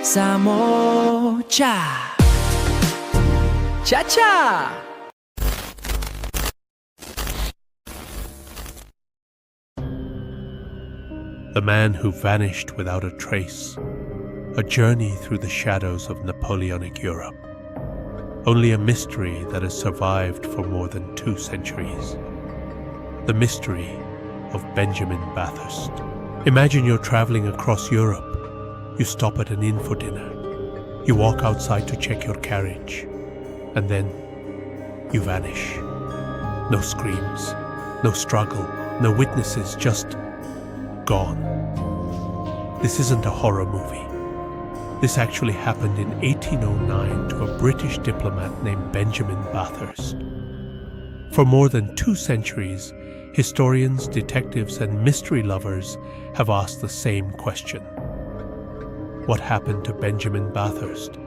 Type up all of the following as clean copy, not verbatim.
Samocha. Cha-cha! The man who vanished without a trace. A journey through the shadows of Napoleonic Europe. Only a mystery that has survived for more than 2 centuries. The mystery of Benjamin Bathurst. Imagine you're traveling across Europe. You stop at an inn for dinner. You walk outside to check your carriage. And then you vanish. No screams, no struggle, no witnesses, just gone. This isn't a horror movie. This actually happened in 1809 to a British diplomat named Benjamin Bathurst. For more than 2 centuries, historians, detectives, and mystery lovers have asked the same question. What happened to Benjamin Bathurst?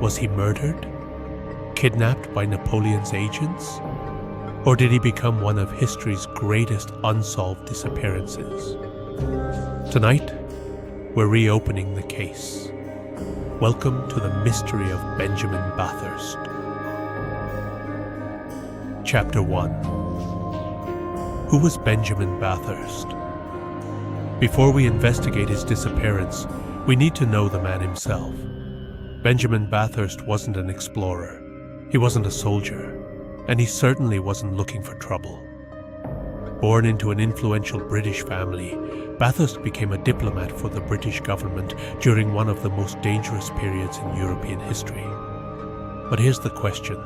Was he murdered? Kidnapped by Napoleon's agents? Or did he become one of history's greatest unsolved disappearances? Tonight, we're reopening the case. Welcome to the mystery of Benjamin Bathurst. Chapter 1. Who was Benjamin Bathurst? Before we investigate his disappearance, we need to know the man himself. Benjamin Bathurst wasn't an explorer. He wasn't a soldier. And he certainly wasn't looking for trouble. Born into an influential British family, Bathurst became a diplomat for the British government during one of the most dangerous periods in European history. But here's the question.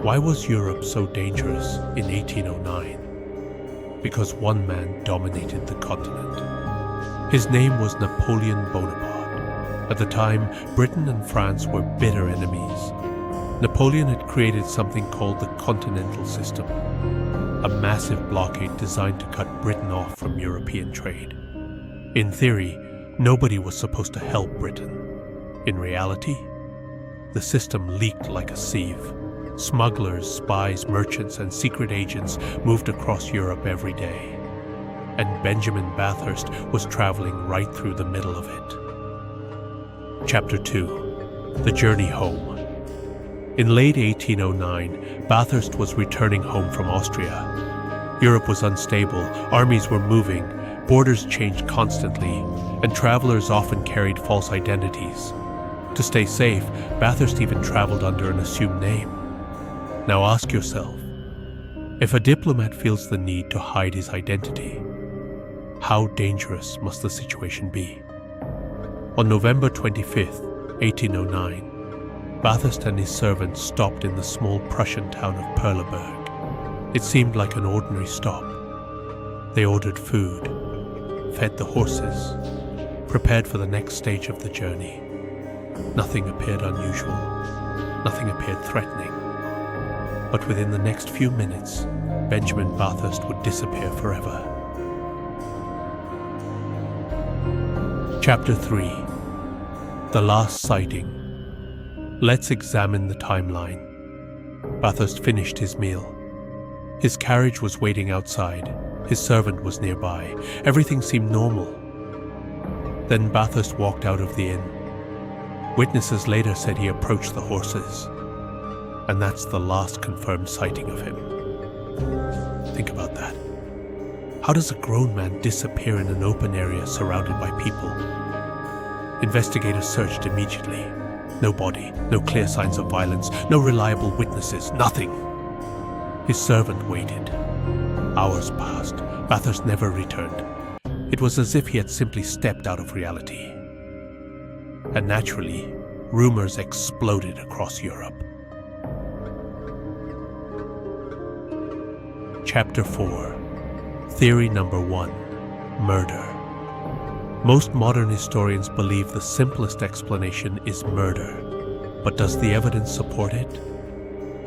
Why was Europe so dangerous in 1809? Because one man dominated the continent. His name was Napoleon Bonaparte. At the time, Britain and France were bitter enemies. Napoleon had created something called the Continental System, a massive blockade designed to cut Britain off from European trade. In theory, nobody was supposed to help Britain. In reality, the system leaked like a sieve. Smugglers, spies, merchants, and secret agents moved across Europe every day. And Benjamin Bathurst was traveling right through the middle of it. Chapter 2. The Journey Home. In late 1809, Bathurst was returning home from Austria. Europe was unstable, armies were moving, borders changed constantly, and travelers often carried false identities. To stay safe, Bathurst even traveled under an assumed name. Now ask yourself, if a diplomat feels the need to hide his identity, how dangerous must the situation be? On November 25th, 1809, Bathurst and his servants stopped in the small Prussian town of Perleberg. It seemed like an ordinary stop. They ordered food, fed the horses, prepared for the next stage of the journey. Nothing appeared unusual, nothing appeared threatening. But within the next few minutes, Benjamin Bathurst would disappear forever. Chapter 3. The Last Sighting. Let's examine the timeline. Bathurst finished his meal. His carriage was waiting outside. His servant was nearby. Everything seemed normal. Then Bathurst walked out of the inn. Witnesses later said he approached the horses. And that's the last confirmed sighting of him. Think about that. How does a grown man disappear in an open area surrounded by people? Investigators searched immediately. No body, no clear signs of violence, no reliable witnesses, nothing. His servant waited. Hours passed. Bathurst never returned. It was as if he had simply stepped out of reality. And naturally, rumors exploded across Europe. Chapter 4. Theory number 1. Murder. Most modern historians believe the simplest explanation is murder. But does the evidence support it?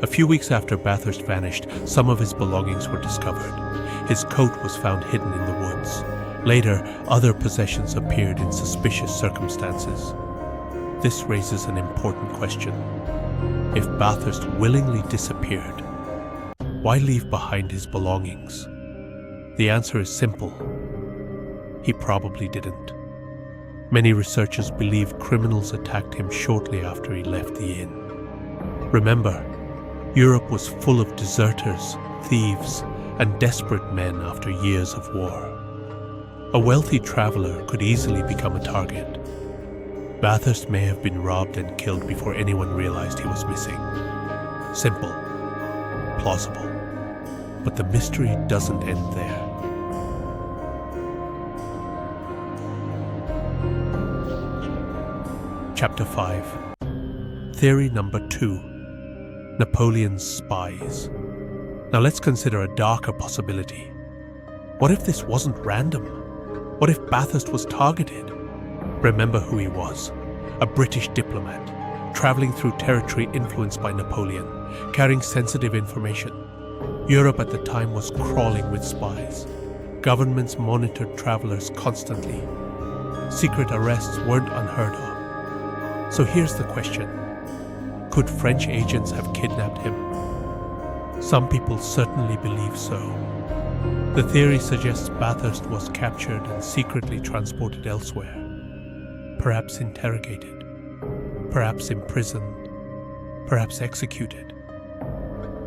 A few weeks after Bathurst vanished, some of his belongings were discovered. His coat was found hidden in the woods. Later, other possessions appeared in suspicious circumstances. This raises an important question. If Bathurst willingly disappeared, why leave behind his belongings? The answer is simple. He probably didn't. Many researchers believe criminals attacked him shortly after he left the inn. Remember, Europe was full of deserters, thieves, and desperate men after years of war. A wealthy traveler could easily become a target. Bathurst may have been robbed and killed before anyone realized he was missing. Simple, plausible, but the mystery doesn't end there. Chapter 5. Theory number 2. Napoleon's spies. Now let's consider a darker possibility. What if this wasn't random? What if Bathurst was targeted? Remember who he was. A British diplomat, traveling through territory influenced by Napoleon, carrying sensitive information. Europe at the time was crawling with spies. Governments monitored travelers constantly. Secret arrests weren't unheard of. So here's the question. Could French agents have kidnapped him? Some people certainly believe so. The theory suggests Bathurst was captured and secretly transported elsewhere. Perhaps interrogated. Perhaps imprisoned. Perhaps executed.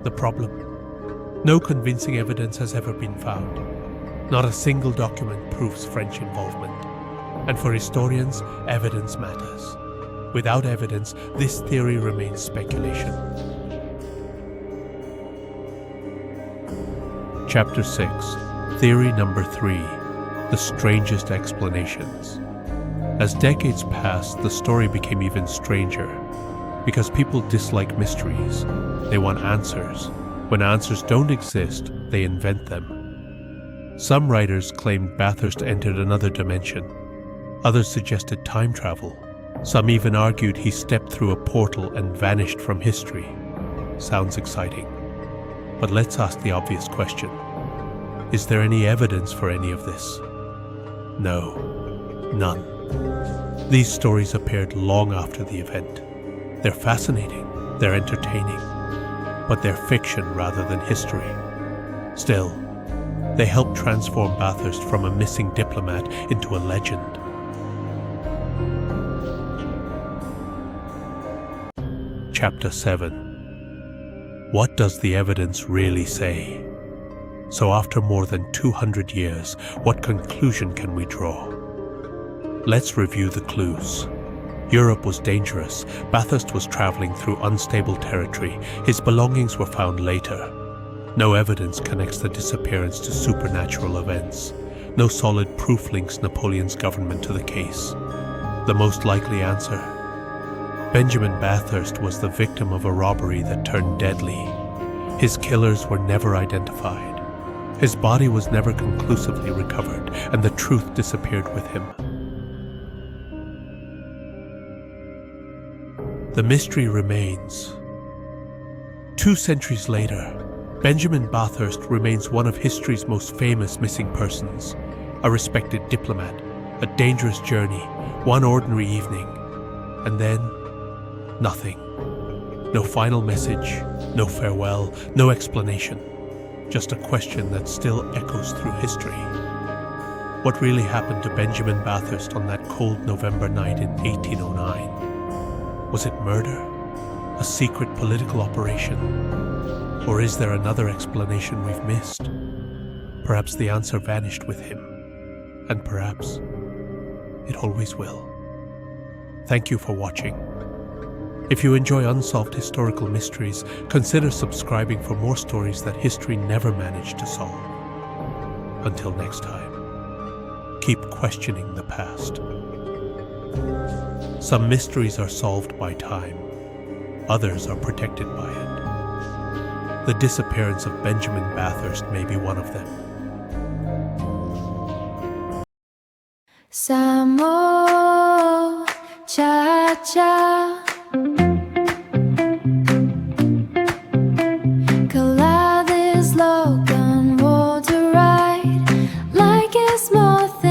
The problem? No convincing evidence has ever been found. Not a single document proves French involvement. And for historians, evidence matters. Without evidence, this theory remains speculation. Chapter 6. Theory number 3. The strangest explanations. As decades passed, the story became even stranger. Because people dislike mysteries. They want answers. When answers don't exist, they invent them. Some writers claimed Bathurst entered another dimension. Others suggested time travel. Some even argued he stepped through a portal and vanished from history. Sounds exciting. But let's ask the obvious question. Is there any evidence for any of this? No, none. These stories appeared long after the event. They're fascinating, they're entertaining, but they're fiction rather than history. Still, they help transform Bathurst from a missing diplomat into a legend. Chapter 7. What does the evidence really say? So after more than 200 years, what conclusion can we draw? Let's review the clues. Europe was dangerous. Bathurst was traveling through unstable territory. His belongings were found later. No evidence connects the disappearance to supernatural events. No solid proof links Napoleon's government to the case. The most likely answer? Benjamin Bathurst was the victim of a robbery that turned deadly. His killers were never identified. His body was never conclusively recovered, and the truth disappeared with him. The mystery remains. 2 centuries later, Benjamin Bathurst remains one of history's most famous missing persons. A respected diplomat, a dangerous journey, one ordinary evening, and then nothing. No final message, no farewell, no explanation. Just a question that still echoes through history. What really happened to Benjamin Bathurst on that cold November night in 1809? Was it murder? A secret political operation? Or is there another explanation we've missed? Perhaps the answer vanished with him. And perhaps it always will. Thank you for watching. If you enjoy unsolved historical mysteries, consider subscribing for more stories that history never managed to solve. Until next time, keep questioning the past. Some mysteries are solved by time, others are protected by it. The disappearance of Benjamin Bathurst may be one of them. Samo cha-cha. Collide this log on water ride like a small thing.